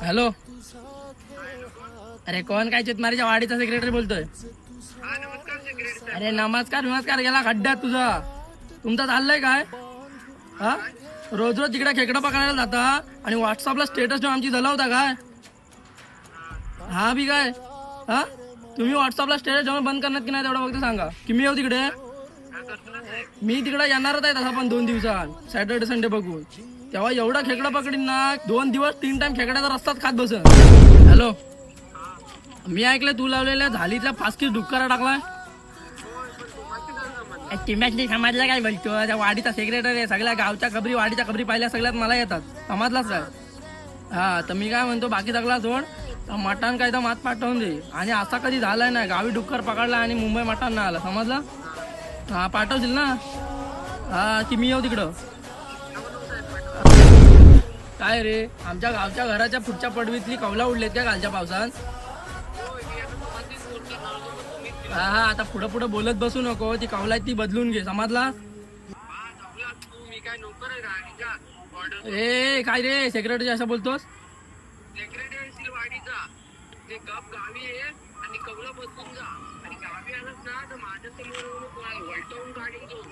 Hello. अरे कोण काय चितमारीच्या वाडीचा सेक्रेटरी बोलतोय? अरे नमस्कार गेला खड्ड्यात तुझा. तुमचं चाललंय काय? हा, रोज रोज तिकडे खेकडं पकडायला जाता आणि व्हॉट्सअपला स्टेटस ठेवून आमची जलवता काय? हा बी काय? हा, तुम्ही व्हॉट्सअपला स्टेटस ठेवून बंद करणार की नाही तेवढं फक्त सांगा की मी येऊ तिकडे. मी तिकडे येणारच आहे तसा पण 2 दिवसात सॅटर्डे संडे बघून. तेव्हा एवढं खेकडं पकडीन ना 2 दिवस 3 टाइम खेकड्याचा रस्ताच खात बसन. हॅलो, मी ऐकलं तू लावलेल्या झालीतल्या फासकीच डुक्करा टाकलाय. टिमॅटली समाजला काय बोलतो? त्या वाडीचा सेक्रेटरी आहे. सगळ्या गावच्या खबरी वाडीच्या खबरी पाहिल्या सगळ्यात मला येतात. समजलाच काय? हा, तर मी काय म्हणतो बाकी सगळा सोड. मटण काय तर मात पाठवून दे. आणि असा कधी झालाय ना गावी डुक्कर पकडला आणि मुंबई मटण नाही आला. समजला? हा, पाठवशील ना? हा, की मी येऊ तिकडं. काय रे, आमच्या गावच्या घराच्या पुढच्या पडवीतली कौला उडलेत का कालच्या पावसात? हा हा, आता पुढं पुढं बोलत बसू नको. ती कौला ती बदलून घे. समजला? ए काय रे सेक्रेटरी असं बोलतोस? वाडीचा ते गप गावी आहे आणि कवला बसून जा आणि गावी आलास ना तर माझ्या समोर वळटवून काढीन तो.